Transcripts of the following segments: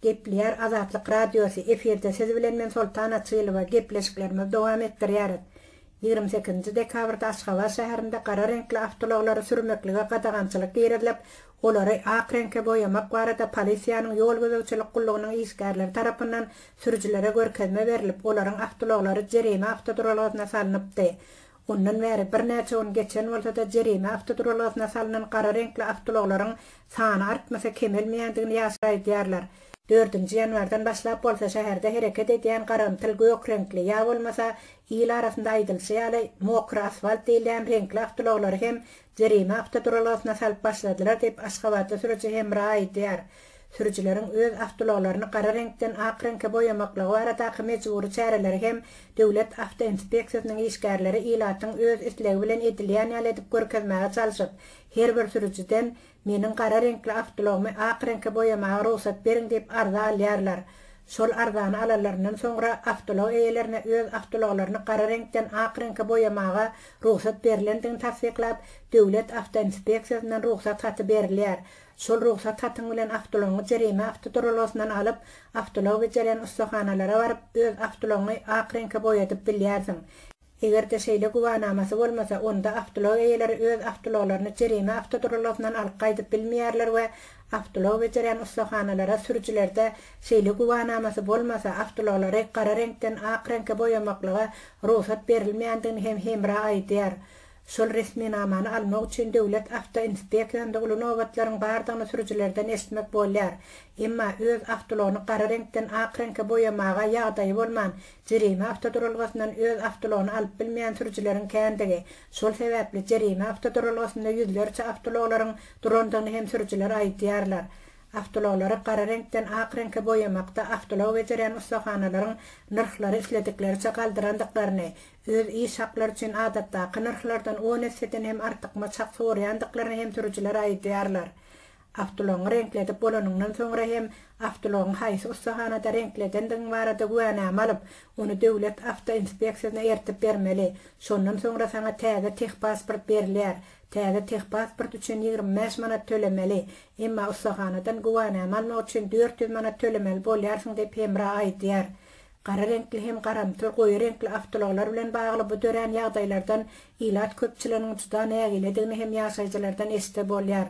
Gepleýär Azatlyk radiosu eferde siz bilen men Sultan Açylywa gepleşiklerimi dowam etdirýär. 28 dekabrda Aşgabat şäherinde gara reňkli awtoulaglary sürmeklige gadagançylyk girilip, olary ak reňke boýamak barada polisiýanyň ýol gözegçilik gullygynyň işgärleri tarapyndan sürüjilere görkezme berilip, olaryň awtoulaglary jerime awtoduralagyna salynpdy. Ondan beri bir näçe on geçen bolsa-da jerime awtoduralagyna salynan gara reňkli awtoulaglaryň sany artmasa kemelmeýändigini ýaşaýdýarlar. 4-nji ýanwardan başlap bolsa şäherde hereket edýän garantyl gök reňkli ýa bolmasa ýyl arasynda aýdylşy ýaly mokry asfalt diýilen reňkli awtoulaglary hem jerime awtoduralagyna salyp başladylar diýip Aşgabatda sürüji hemra aýdýar. Sürüjileriň öz awtoulaglaryny gara reňkden ak reňke boýamaklygy baradaky mejburi çäreleri hem döwlet awtoinspeksiýasynyň işgärleri ilatyň öz islegi bilen edilýän ýaly edip görkezmäge çalyşyp, her bir sürüjiden meniň gara reňkli awtoulagmy ak reňke boýamaga rugsat beriň diýip arza alýarlar. Şol arzany alalaryndan soňra awtoulag eýelerine öz awtoulaglaryny gara reňkden ak reňke boýamaga rugsat berilendigini tasdiklap, döwlet awtoinspeksiýasynyň rugsat haty berilýär. Şol rugsat hatyň bilen awtoulagyny jerime awtoduralagynyň alyp, awtoulag beceren ustahanalara baryp öz awtoulagyny ak reňke boýatyp bilýärsiň. Egerde şeýle güwänamasy bolmasa, onda awtoulag eýeleri öz awtoulaglaryny jerime awtoduralagynyň alyp gaýdyp bilmeýärler we awtoulag beceren ustahanalara sürüjilerde şeýle güwänamasy bolmasa, awtoulaglary gara reňkden ak reňke boýamaklyga rugsat berilmeýändigini hem hemra aýdýar. Şol resmi namany almak üçin döwlet awtoinspeksiýasynda uly nowatlaryň bardygyny sürüjilerden esmek bolýar. Emma öz awtoulagyny gara reňkden ak reňke boýamaga ýagdaýy bolman, jerime awtoduralgysyndan öz awtoulagyny alyp bilmeýän sürüjileriň kändigi. Şol sebäpli jerime awtoduralgysynda ýüzlerçe awtoulaglaryň durandygyny hem sürüjiler aýdýarlar. Awtoulaglary gara reňkden ak reňke boýamakda awtoulag beceren ustahanalaryň narhlary isledikleri galdyrandyklaryny, öz iş hakları üçin adatdaky narhlardan 10 eseden hem artykma çak soraýandyklaryny hem sürüjiler aýdýarlar. Awtoulagyny reňkledip bolanyndan soňra hem awtoulagyň haýsy ustahanada reňkledendiň barada güwänama alyp, onu döwlet awtoinspeksiýasyna ertip bermeli. Şondan soňra sana täze tehpasport berilýär. Täze tehpasport üçin 25 manat tölemeli. Emma ustahanadan güwänama almak üçin 400 manat tölemeli bolýarsyň diýip hemra aýdýar. Gara reňkli hem garamtyl goýy reňkli awtoulaglar bilen bagly bu dören ýagdaýlardan ilat köpçüleriniň juda nägiledigini hem ýaşaýjylardan esde bolýar.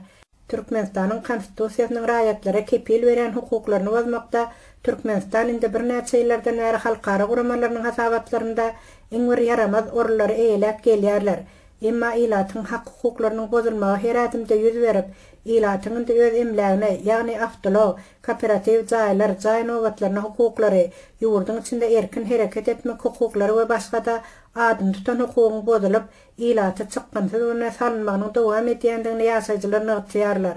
Türkmenistanyň konstitusiýasynyň raýatlary kepil beren hukuklaryny bozmakda, Türkmenistan indi bir näçe ýyllardan beri halkara guramalarynyň hasabatlarynda iň bir yaramaz orlary eýelek gelýärler. Emma ilatyň hak hukuklarynyň bozulmagy her adymda ýüz berip, ilatyň öz emlegine, ýagny awtoulag, kooperativ jaýlar, jaý nowatlarynyň hukuklary, ýurduň içinde erkin hereket etmek hukuklary we başga-da adym tutan hukugyň bozulup, ilaty çykkansyz öňe salynmagynyň dowam etýändigini ýaşaýjylar nygtýarlar.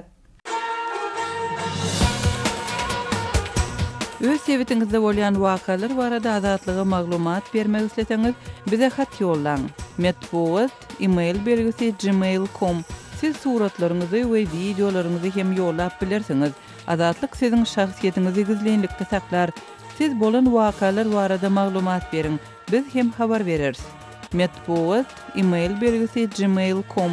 Öz sebetiňizde bolýan wakalar barada azatlyga maglumat bermek isleseňiz, bize hat ýollaň. Metbuat, email belgisi gmail.com. Siz suratlaryňyzy we videolaryňyzy hem ýollap bilersiňiz. Azatlyk siziň şahsiýetiňizi gizlenlikde saklar. Siz bolan wakalar barada maglumat beriň. Biz hem habar bereriz. Metbuat, email belgisi gmail.com.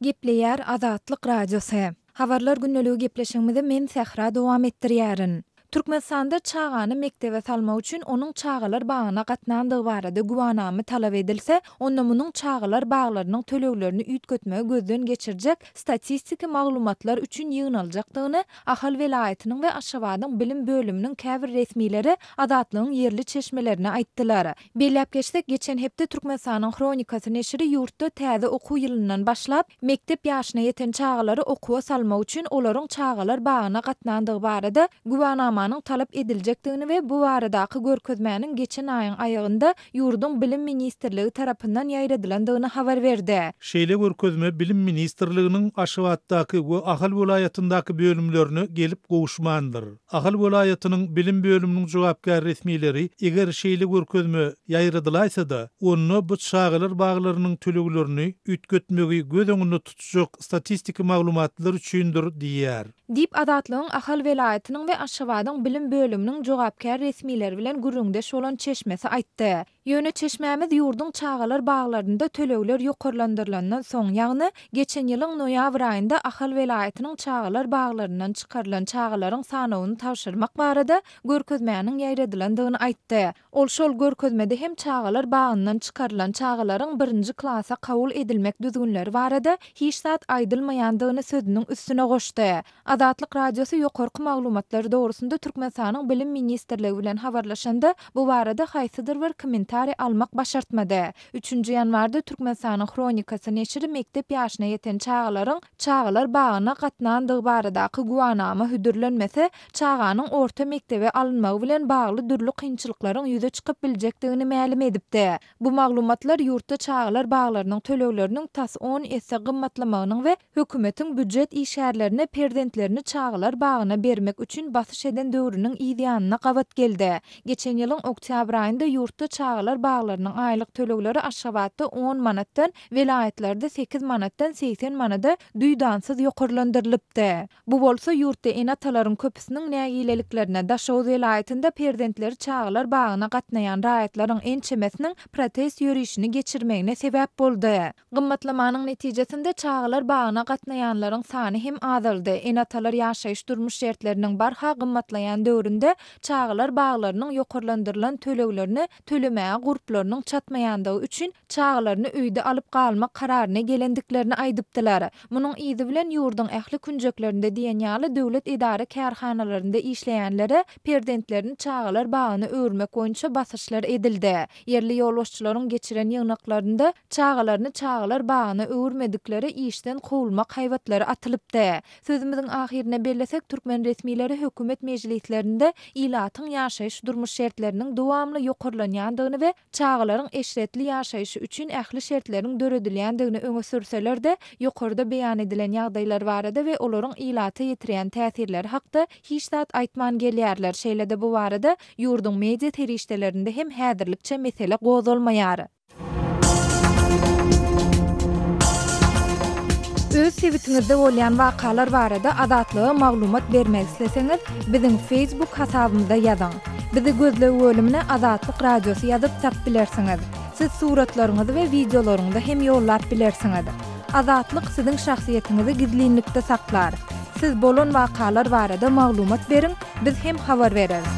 Gepleýär Azatlyk radiosu. Habarlar gündeligi gepleşigimizi men Sehra dowam etdirýärin. Türkmenistanda çağany mektebe salmak üçin onuň çağalar bagyna gatnandygy barada güwänama talap edilse, onda munyň çağalar baglarynyň töleglerini üýtgetmegi gözden geçirjek statistiki maglumatlar üçin ýygnaljakdygyny ahal welaýatynyň we Aşgabatyň bilim bölüminiň käbir resmileri Azatlygyň yerli çeşmelerini aýtdylar. Belläp geçsek, geçen hepde Türkmenistanyň Kronikasy neşri ýurtda täze okuw ýylyndan başlap mektep ýaşyna ýeten çağalary okuwa salmak üçin olaryň çağalar bagyna gatnandygy barada güwänama talap ediljekdigini we bu baradaky görkezmäniň geçen aýyň aýagynda ýurduň bilim ministrligi tarapyndan ýaýradylandygyny habar berdi. Şeýle görkezme bilim ministrliginiň Aşgabatdaky we Ahal welaýatyndaky bölümlerini gelip gowuşmandyr. Ahal welaýatynyň bilim bölüminiň jogapkar resmileri eger şeýle görkezme ýaýradylaýsa-da, onu bu çağalar baglarynyň töleglerini üýtgetmegi göz öňünde tutjak statistiki maglumatlar üçindir diýär. Dip Azatlygyň Ahal welaýatynyň we Aşgabatyň Çagalardan bilim bölümünün jogapkär resmileri bilen gürüňdeş bolan çeşmesi aýtdy. Ýöne çeşmämiz ýurdun Çagalar baglarynda tölegler ýokarlandyrlandan soň, ýagny geçen ýylyň noýabr aýynda Ahal welaýatynyň Çagalar baglaryndan çykarylan çagalaryň sanawyny tapşyrmak barada görkezmäniň ýaýradylandygyny aýtdy. Ol şol görkezmede hem Çagalar bagyndan çykarylan çagalaryň 1-nji klasa kabul edilmek düzgünleri barada hiç zat aýdylmaýandygyny sözüniň üstüne goşdy. Azatlyk radiosu ýokarky maglumatlary dogrusynda Türkmenistanyň bilim ministrligi bilen habarlaşanda bu barada haýsydyr bir kommentaриy almak başartmady. 3-nji ýanwarda Türkmenistanyň kronikasy neşri mektep ýaşyna ýeten çagalar bagyna gatnandygy baradaky güwänama hüdürlenmese çaganyň orta mektebe alynmagy bilen bagly dürli kynçylyklaryň ýüze çykyp biljekdigini mälim edipdi. Bu maglumatlar ýurtda çagalar baglarynyň tölegleriniň tas 10 esse gymmatlamagynyň we hökümetiň büdjet işgärlerini prezidentlerini çagalar bagyna bermek üçin basyş eden döwrüniň ýygyanyna gabat geldi. Geçen ýylyň oktyabr aýynda ýurtda çagalar baglarynyň aýlyk tölegleri Aşgabatda 10 manatdan, welaýatlerde 8 manatdan 80 manada duýdansyz ýokarlandyrylypdy. Bu bolsa ýurtda enatalaryň köpüsiniň nägileliklerine Daşow welaýatynda prezidentleri çagalar bagyna gatnaýan raýatlaryň ençemesiniň protest ýürüýüşini geçirmegine sebäp boldy. Gymmatlamanyň netijesinde çagalar bagyna gatnaýanlaryň sany hem azaldy. Enatalar ýaşaýyş durmuş şertleriniň barha gymmatlaýan döwründe çagalar baglarynyň ýokarlandyrylan töleglerini tölemäge gurplarynyň çatmaýandygy üçin çagalaryny öýde alyp galmak kararyna gelendiklerini aýdypdylar. Munyň ýygy bilen ýurdun ähli künjeklerinde diýenýaly döwlet idare kärhanalarynda işleýänlere prezidentlerini çagalar bagyny öwürmek boýunça basyşlar edildi. Yerli ýolbaşçylaryň geçiren ýygnaklarynda çagalaryny çagalar bagyna öwürmedikleri işden kowulmak haýwatlary atylypdy. Sözümiziň ahirine berlesek, türkmen resmileri hökümet mejlislerinde ilatyň ýaşaýyş durmuş şertleriniň dowamly ýokarlanýandygyny we çagalaryň eşretli ýaşaýyşy üçin ähli şertleriniň döredilýändigini öňe sürseler-de ýokarda beýan edilen ýagdaýlar barada we olaryň ilaty ýetirýän täsirleri hakda hiç zat aýtman gelýärler. Şeýlede bu barada ýurdun media terişdelerinde hem häzirlikçe mesele gozulmaýar. Öz sebitiňizde bolýan wakalar barada Azatlyga maglumat bermek isleseňiz, biziň Facebook hasabymyzda ýazyň. Bizi gözlegi bölümine Azatlyk radiosu ýazyp tap bilersiňiz. Siz suratlaryňyzy we videolaryňyzy hem ýollap bilersiňiz. Azatlyk siziň şahsiýetiniňizi gizlinlikde saklar. Siz bolan wakalar barada maglumat beriň, biz hem habar bereriz.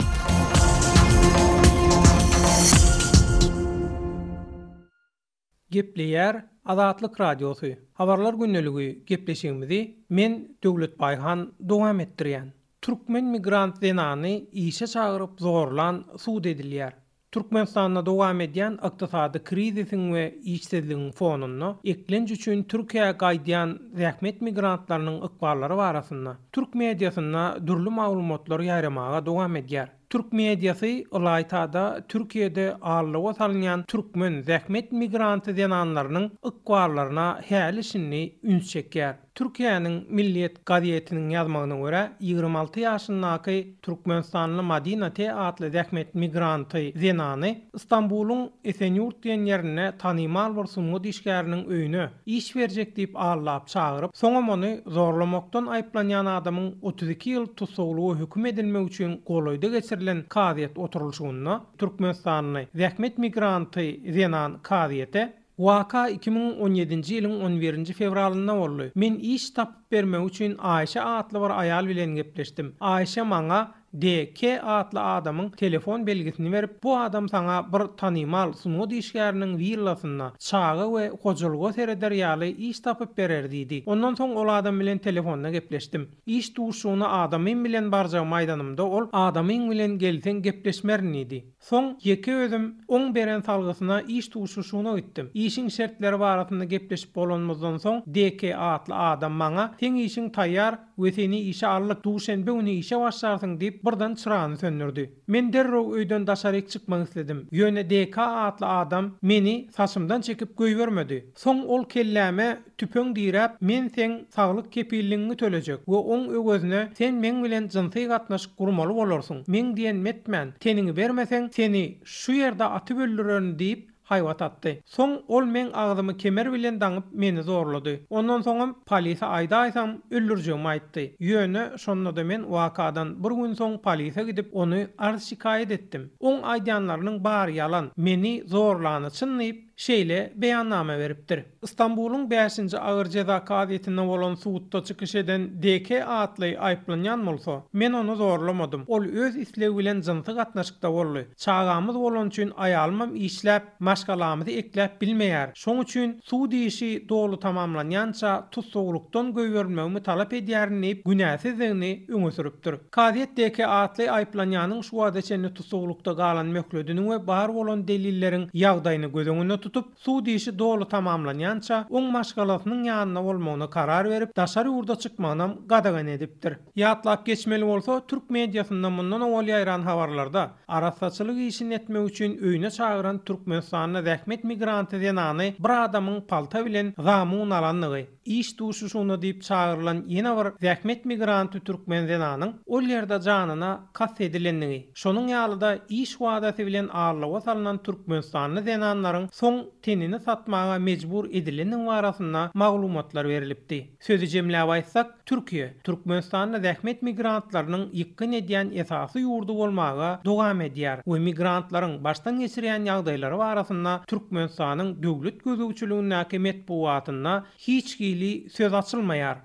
Gepleýär Azatlyk radiosu. Habarlar gündeligi gepleşigimizi men Döwlet Baýhan dowam etdirýän. Türkmen migrant zenany işe çagyryp zorlan suud edilýär. Türkmenistanda dowam edýän ykdysady krizisiň we işsizligiň fonunda eklenç üçin Türkiýe gaýdýan zähmet migrantlarynyň ykballary barasynda türk mediasyna dürli maglumatlar ýaýramaga dowam edýär. Türk mediasy olaýtada Türkiýede ağırlığa salınyan türkmen zähmet migranty zenanlarynyň ykballaryna häl işini üns çekýär. Türkiýanyň Milliýet gazetiniň ýazmagyna görä 26 ýaşyndaky Türkmenistanly Madina T adly zähmet migranty zenany Istanbulyň Esenyurt diýen ýerine tanymal bir sunumy işgäriniň öýüne iş berjek diýip allap çagyryp, soňam ony zorlamakdan aýplanýan adamyň 32 ýyl tutsaglygy hökm edilmek üçin golaýda geçirilen kaziýet oturulşygyna Türkmenistanly zähmet migranty zenan kaziýete Waka 2017-nji ýylyň 11-nji fevralynda boldy. Men iş tapyp bermek üçin Aýşe adly bir aýal bilen gepleşdim. Aýşe maňa DK adly adamyň telefon belgisini berip, bu adam sana bir tanymal sunumy işgäriniň villasyna çagy we hojalygy sereder ýaly iş tapyp berer diýdi. Ondan soň ol adam bilen telefonda gepleşdim. İş tuşuny adamym bilen barja maýdanymda ol adamyň bilen gelsen gepleşmernidi. Soň ýeke özüm oň beren salgysyna iş tuşuşuny gitdim. İşiň şertleri barasynda gepleşip bolanmazdan soň DK adly adam maňa "Sen işiň taýýar we seni işe allyk duşenbe güni işe başlarsyň" diýip birden çyrağını söndürdü. Men derrew öýden daşaryk çykmak isledim. Ýöne DK adly adam meni saçymdan çekip göýbermedi. Soň ol kelläme tüpöň diýip, "Men sen saglyk kepilligiňi төлejek we oň öwözüne sen men bilen jinsy gatnaşyk gurmaly bolarsyň. Men diýen metmän, teniňi bermesen seni şu ýerde atyp öldürürün" diýip hayvat atdy. Soň ol men agzymy kemer bilen daňyp meni zorlady. Ondan soňam polise aýdaýsam öldürjegimi aýtdy. Ýöne şonda da men wakadan bir gün soň polise gidip onu arz şikayet etdim. On aýdanlarynyň bary yalan. Meni zorlany çynlayıp şeýle beýannama beripdir. İstanbulyň 5-nji agyr ceza kadyetinde bolan suwutda çykyş eden DK atly aýplanýan bolsa, men onu zorlamadym. Ol öz islegi bilen jynty gatnaşykda boldy. Çagamyz bolan üçin aýalmam işläp, maşgalamyzy ekläp bilmeýär. Şoň üçin suw diýişi dolu tamamlanýança tutsugulukdan göýbermegimi talap edýärni günäsizligini öňe sürüpdir. Kadyet DK atly aýplanýanyň şu wada çenli tutsugulukda galan möhledini we bar bolan delilleriň ýagdaýyny göz tutup suw diýişi dolu tamamlanýança oň maşgalasynyň ýanyna bolmagyna karar berip daşary urda çykmagyna gadagan edipdir. Ýatlap geçmeli bolsa türk mediasynda mundan owal ýaýran habarlarda arasatçylyk işini etmek üçin öýüne çagyran Türkmenistanyna zähmet migranty denany bir adamyň palta bilen zamun alanlygy, iş duşuşuny diýip çagyrylan ýene bir zähmet migranty türkmen denanyň ol ýerde janyna kast edilenligi. Şonuň ýalyda iş wadasy bilen ağırlyga salynan Türkmenistanyň denanlaryň soň tenini satmaga mecbur edileniň barasynda maglumatlar berilipdi. Sözü jemläp aýtsak, Türkiýe Türkmenistanyň zähmet migrantlarynyň ýykyn edýän esasy ýurdu bolmaga dowam edýär. Bu migrantlaryň başdan geçirýän ýagdaýlary barasynda Türkmenistanyň döwlet gözegçiligindäki metbuatynda hiç gili söz açylmaýar.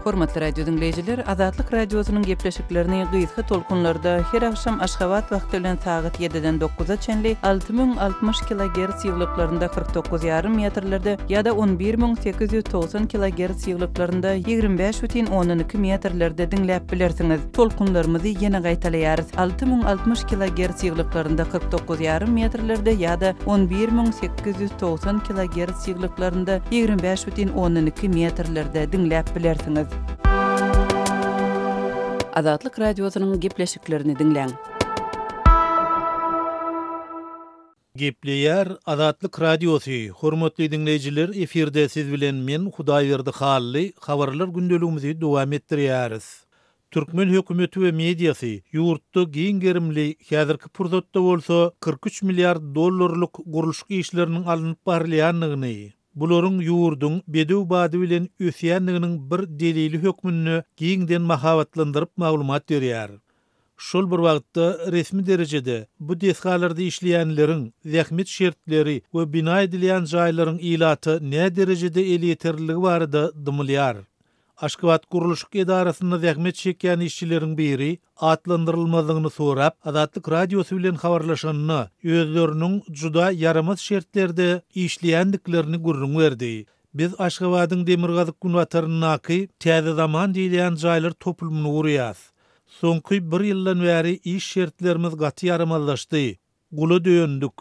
Hormatly radio dinleyijiler, Azatlyk radiosynyň gepleşiklerini gysga tolkunlarda her akşam Aşgabat wagty bilen saat 7-den 9-a çenli 6060 kHz ýyglyklarynda 49,5 metrlerde ýa-da 11890 kHz ýyglyklarynda 25,12 metrlerde diňläp bilersiňiz. Tolkunlarymyzy ýene gaýtalaýarys. 6060 kHz ýyglyklarynda 49,5 metrlerde ýa-da 11890 kHz ýyglyklarynda 25,12 metrlerde diňläp bilersiňiz. Azatlyk radiosynyň gepleşiklerini dinleň. Gepleýär Azatlyk radiosy. Hormatly dinleyijiler, eferde siz bilen men Hudaýberdi Hally habarlar gündeligimizi dowam etdirýäris. Türkmen hökümeti we mediasy ýurtda giň gerimli häzirki purzatda bolsa 43 milliard dollarlyk gurulşyk işleriniň alınıp barylýanlygyny, bularyň ýurdun bedew bady bilen ösýänliginiň bir delili hökmünü giňden mahabatlandyryp maglumat berýär. Şol bir wagtda resmi derejede bu desgalarda işleýänleriň zähmet şertleri we bina edilýän jaýlaryň ilaty ne derejede eli yeterligi barada dymylýar. Aşgabat gurulşyk edarasynda zähmet çekýän işçileriň biri atlandyrylmadygyny sorap, Azatlyk radiosy bilen habarlaşanyny, özleriniň juda yaramaz şertlerde işleýändiklerini gurrun berdi. Biz Aşgabatyň Demirgazyk günwatarynyňky täze zaman diýilýän jaýlar topulmuny gurýas. Soňky bir ýyldan bäri iş şertlerimiz gaty yaramazlaşdy. Gula döndük.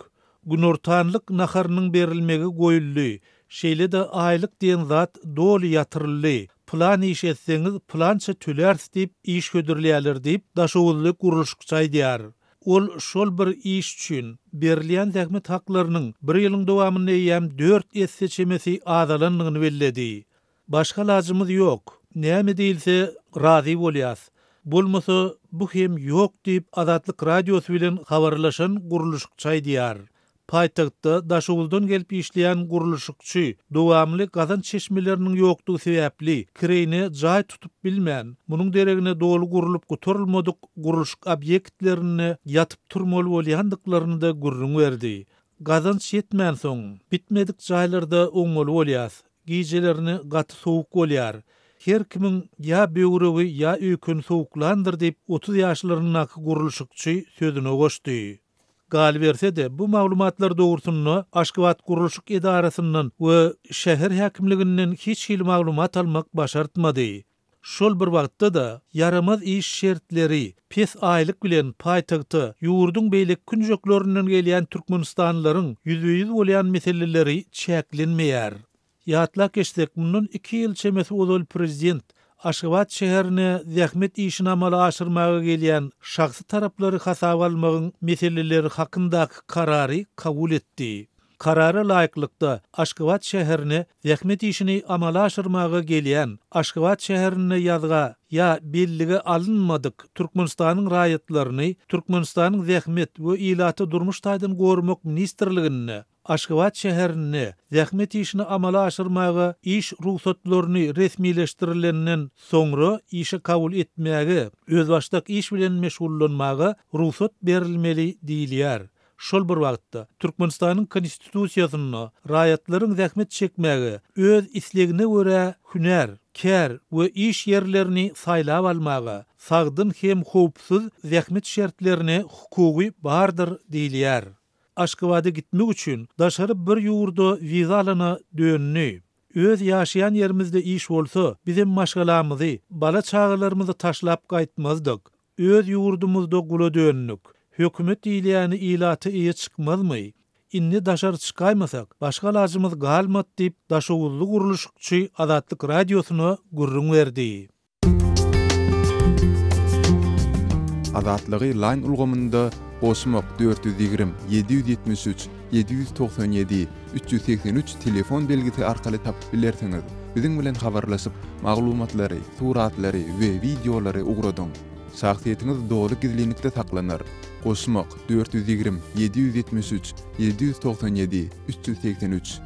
Günortanlyk naharynyň berilmegi goýuldy. Şeýle de aýlyk diýen zat doly ýatyryldy. Plan iş etseňiz plança tölersiz diýip iş hödürleýärler diýip daşowuzlyk gurulşykça aýdýar. Ol şol bir iş üçin berilýän zähmet haklarynyň bir ýylyň dowamynda ýam 4 seçemesi azalanlygyny belledi. Başga lazymyz ýok. Näme diýilse razy bolýas. Bolmasa bu hem ýok diýip Azatlyk radiosy bilen habarlaşan gurulşykça aýdýar. Paýtagtda daşowuzdan gelip işleýän gurulşykçy dowamly gazan çeşmeleriniň ýokdugy sebäpli kireyne jaý tutup bilmän. Munyň deregine dolu gurulup guturulmadyk gurulşyk obyektlerini yatyp turmaly bolýandyklaryny da gurrun berdi. Gazan çetmän soň bitmedik jaýlarda oňmaly bolýas. Gijelerini gaty sowuk bolýar. Her kimiň ýa böwregi ýa öýkün sowuklandyr diýip 30 ýaşlarynyň gurulşykçy sözüne goşdy. Gal berse de bu maglumatlar dogrusyny Aşgabat gurulşyk edarasynyň we şäher häkimliginden hiç hil maglumat almak başartmady. Şol bir wagtda da yaramaz iş şertleri, pes aýlyk bilen paýtagty ýurdun beýleki künjeklerinden gelýän türkmenistanlylaryň ýüzüýüz bolýan meseleleri çäklenmeýär. Ýatlak geçsek, mundan 2 ýyl çemesi ozal prezident Aşgabat şäherine zähmet işini amala aşyrmaga gelýän şahsy taraplary hasaba almagyň meseleleri hakyndaky karary kabul etdi. Karara laýyklykda Aşgabat şäherini zähmet işini amala aşyrmaga gelýän Aşgabat şäherini ýazga ya belligi alınmadyk Türkmenistanyň raýatlaryny Türkmenistanyň zähmet we ilaty durmuş taýdan gormak ministrligini Aşgabat şäherini zähmet işini amala aşyrmaga iş rugsatlaryny resmileşdirilenden soňra işe kabul etmäge öz başdak iş bilen meşgullanmaga rugsat berilmeli diýilýär. Şol bir wagtda Türkmenistanyň konstitusiýasyna raýatlaryň zähmet çekmäge, öz islegine görä hüner, kär we iş yerlerini saýlap almaga, sagdyn hem howpsuz zähmet şertlerini hukuky bardyr diýilýär. Aşgabat'a gitmek üçin daşary bir ýurda wiza alana dönni. Öz ýaşaýan yerimizde iş bolsa, bizim maşgalamyzy, bala çağlarymyzy taşlap gaýtmazdyk. Öz ýurdumyzda gula dönnik. Hökümet diýilýäni ilaty iýe çykmazmy? Inni daşar çykaýmasak, başga lazymyz galmat diýip daşowuzly guruluşçy Azatlyk radiosyna gurrun berdi. Azatlygy line ulgamynda Osmak 420 773 797 383 telefon belgisi arkaly tapyp bilersiňiz. Biziň bilen habarlaşyp maglumatlary, suratlary we videolary ugradyň. Şahsiýetiňiz dogry gizlilikde saklanır. Osmak 420 773 797 383.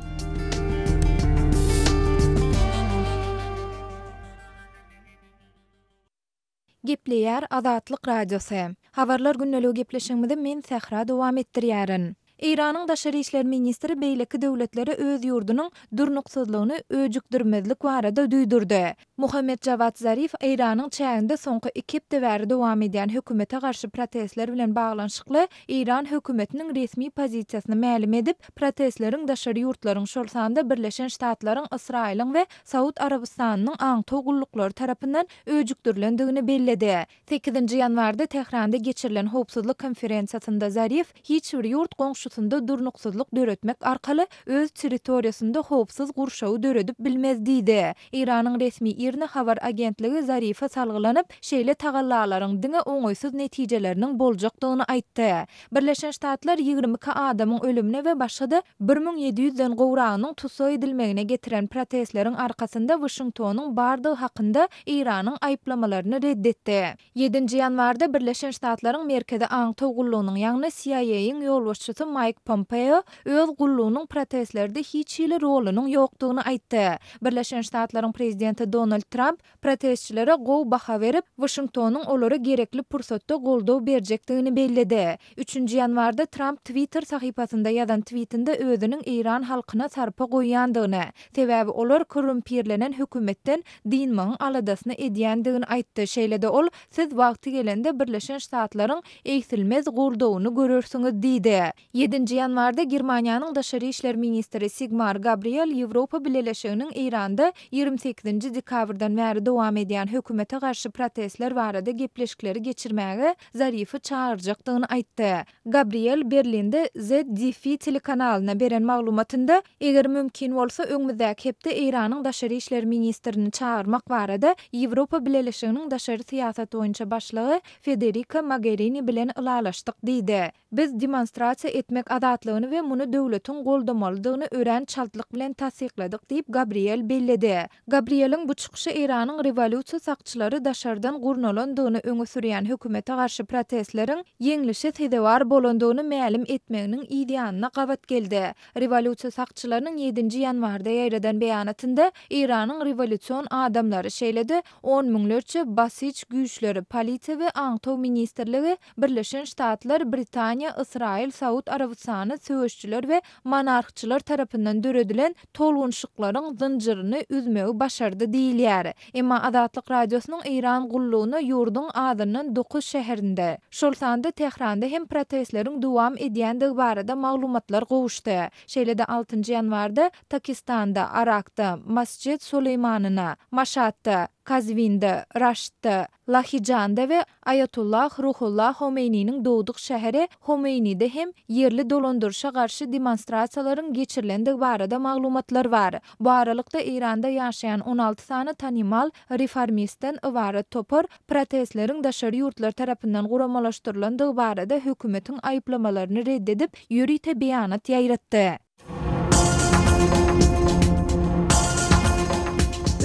Gepleýär Azatlyk radiosy. Habarlar günneligi gepleşigimizde men Sahra dowam etdirýärin. İranyň daşary işler ministri beýleki döwletleri öz ýurdunyň durnuksuzlygyny öjükdirmezlik barada duýdurdy. Muhammed Javad Zarif İranyň çäginde soňky 2 hepde bäri dowam edýän hökümete garşy protestler bilen baglanşykly İran hökümetiniň resmi pozisiýasyny ma'lum edip, protestleriň daşary ýurtlaryň şol sanda Birleşen Ştatlaryň, Israýlyň we Saud Arabistanyň aňto gullukları tarapyndan öjükdirilendigini belledi. 8 ýanwarda Tehranda geçirilen howpsuzlyk konferensiýasynda Zarif hiç bir ýurt goňşusynda durnuksuzlyk döretmek arkaly öz territoriýasynda howpsuz gurşawy döredip bilmez diýdi. İranyň resmi ýerine habar agentligi Zarifa salgylanyp, şeýle tagallalaryň diňe oňoýsuz netijeleriniň boljakdygyny aýtdy. Birleşen Ştatlar 22 adamyň ölümine we başga 1700-den gowranyň tutsak edilmegine getiren protestleriň arkasynda Washingtonyň bardygy hakynda İranyň aýplamalaryny reddetdi. 7 ýanwarda Birleşen Ştatlaryň merkezi aňto gullugynyň ýagny CIA'yň ýolbaşçysy Mike Pompeo öz gullugynyň protestlerde hiç ýyly rolunyň ýokdugyny aýtdy. Birleşen Ştatlaryň prezidenti Donald Trump protestçilere gow baha berip, Washingtonyň olary gerekli pursatda goldaw berjekdigini belledi. 3 ýanwarda Trump Twitter sahypasynda ýazan tweetinde özüniň İran halkyna sarpa goýýandygyny, sebäbi olar korrumpirlenen hökümetden diňmagyň aladasyny edýändigini aýtdy. Şeýle-de ol, siz wagty gelende Birleşen Ştatlaryň eýsilmez goldawyny görürsiňiz diýdi. 7 ýanwarda Germaniýanyň daşary işler ministri Sigmar Gabriel Ýewropa Birleşiginiň İranda 28 dekabrdan bäri dowam edýän hökümete garşy protestler barada gepleşikleri geçirmäge Zarify çağırjakdygyny aýtdy. Gabriel Berlinde ZDF telekanalyna beren maglumatynda, eger mümkin bolsa öňümüzdäki hepde İranyň daşary işler ministrini çağırmak barada Ýewropa Birleşiginiň daşary siýasat boýunça başlygy Federica Mogherini bilen ulalaşdyk diýdi. Biz demonstrasiýa etmek azatlygyny we muny döwletiň goldamalydygyny ören çaltlyk bilen tasdikladyk diýip Gabriel belledi. Gabriel'in bu çykyşy İranyň rewolýusiýa sakçylary daşardan gurnalandygyny öňe sürýän hökümete garşy protestleriň ýeňlişe täzewar bolandygyny ma'lum etmeginiň ideýanyna gabat geldi. Rewolýusiýa sakçylarynyň 7 ýanwarda ýaýradan beýanatynda İranyň rewolýusiýon adamlary şeýledi 10 miňlerçe basyç güýçleri, polisiýa we aňto ministrligi, Birleşen Ştatlar, Britaniýa, Israýl, Saud Arabistany söwüşçüler we monarchçylar tarapyndan döredilen tolgunşyklaryň zynjyryny üzmegi başardy diýilýär. Emma Azatlyk radiosynyň İran gullugyna ýurdun adyndan 9 şäherinde, şol sanda Tehranda hem protestleriň dowam edýändigi barada maglumatlar gowuşdy. Şeýle-de 6 ýanwarda Pakistanda, Arakda, Masjid Suleymanyna, Maşatda, Kazvinda, Raştda, Lahijanda we Ayatullah Ruhullah Homeyni'niň dowduq şäheri Homeyni'de hem yerli dolandyrşa garşy demonstrasiýalaryň geçirilendigi barada maglumatlar bar. Bu aralykda İranda ýaşaýan 16 sany tanymal reformistden ibaret topar protestleriň daşary ýurtlar tarapyndan guramalaşdyrylandigi barada hökümetiň aýplamalaryny reddedip ýürite beýanat ýaýratdy.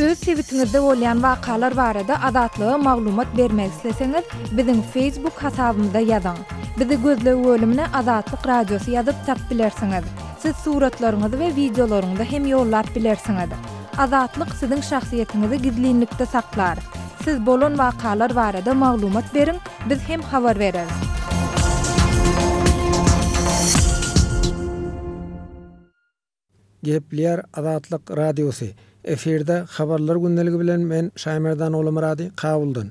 Öz sebitinizde bolýan wakalar barada Azatlyga maglumat bermek isleseňiz, biziň Facebook hasabymyzda ýazyň. Bizi gözlegi bölümine Azatlyk radiosu ýazyp tap bilersiňiz. Siz suratlaryňyzy we videolaryňyzy hem ýollap bilersiňiz. Azatlyk siziň şahsiýetiniňizi gizlinlikde saklar. Siz bolan wakalar barada maglumat beriň, biz hem habar bereriz. Gepler Azatlyk radiosu. Eferde habarlar gündeligi bilen men Şaýmerdan Olamrady kabuldan.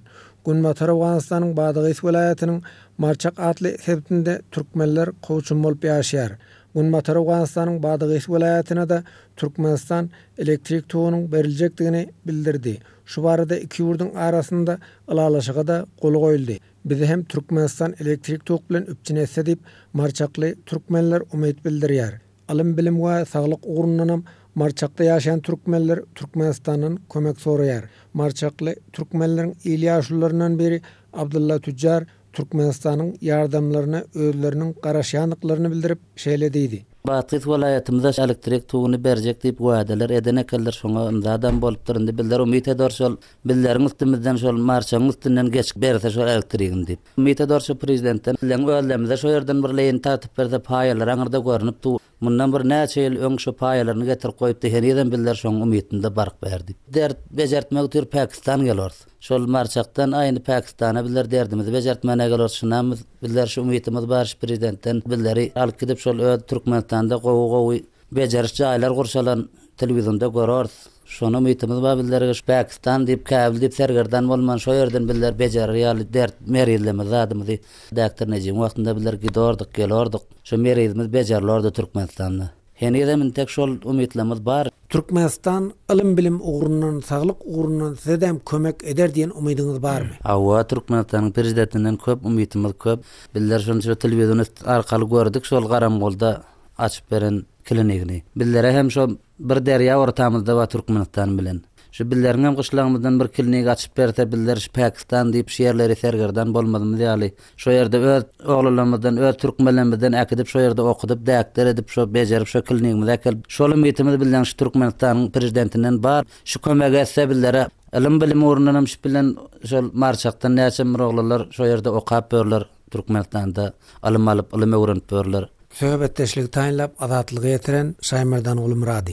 Günmatar Awganystanyň Badygy welaýatynyň Marçak atly sebitinde türkmenler gowçun bolup ýaşaýar. Günmatar Awganystanyň Badygy welaýatyna da Türkmenistan elektrik togynyň beriljekdigini bildirdi. Şu barada iki ýurdun arasynda ylalaşyga da gol goýuldy. Bizi hem Türkmenistan elektrik tog bilen üçin etse diýip Marçakly türkmenler umyt bildirýär. Alym bilim we saglyk ugrundan Marçakda ýaşaýan türkmenler Türkmenistanyň kömek soraýar. Marçakly türkmenleriň ýyly ýaşularyndan beri Abdulla Tujjar Türkmenistanyň ýardamlaryna özleriniň garaşýanlyklaryny bildirip şeýlediydi. Batyş welaýatymyzda elektrik togyny berjek diýip wadalar edenekeler şoňa imzadan bolup durdy. Bildir umyt edor şol billeriň üstümizden şol marçaň üstünden geçip berse şol elektrigini diýip. Umyt edor şol prezidentden bilen öldämizde şo ýerden bir leýin tatyp berdi paýalar aňyrda görünip du. Mundan bir näçe ýyl öň şo paýalaryny getirip goýupdy. Heneden biller şoň umytynda bark berdi. Dert bejertmek üçün Pakistan gelýär. Şol marçakdan aýyny Pakistana biller derdimizi bejertmene gelýär. Şunamyz biller şu umytymyz bar prezidentden billeri alyp gidip şol Türkmenistanda gowy bejeriş jaýlar gurşalan telewizionda görýärys. Şonu umytymyz bar billerge Pakistan diýip käbul diýip sergerdan bolman şo ýerden biller bejerir ýaly dert merileme zadymyzy daktar nejim wagtynda biller gidordyk gelýärdik. Şo merizimiz bejerilýärdi Türkmenistanda. Henede min tek şol umytlarymyz bar. Türkmenistan ilim bilim ugrundan, saglyk ugrundan sizem kömek eder diýen umydyňyz barmy? Awa Türkmenistanyň prezidentinden köp umytymyz köp. Biller şonu telewizion arkaly gördük şol garamgolda açyp beren klinikini. Billere hem şo bir derýa ortamyzda we Türkmenistan bilen. Şu billeriň hem gyşlagymyzdan bir klinik açyp berse biller Pakistan diýip şeýerleri sergerdan bolmadymy diýäli. Şo ýerde öz oglanlarymyzdan, öz türkmenlerimizden äkidip şo ýerde okudyp däkler edip şo bejerip şo klinikimize kelip şol umytymyz bilen şu Türkmenistanyň prezidentinden bar. Şu kömek etse billere ilim bilim ugrundan şu bilen şol marçakdan näçe oglanlar şo ýerde okap berler Türkmenistanda ilim alyp ilim öwrenip berler. Söhbetdeşlik taýinlap Azatlygy ýetiren Şaýmerdan Olamrady.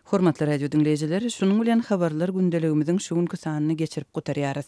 Hormatly radio dinleýijileri, şunuň bilen habarlar gündeligimiziň şu günkü sanyny geçirip gutarýarys.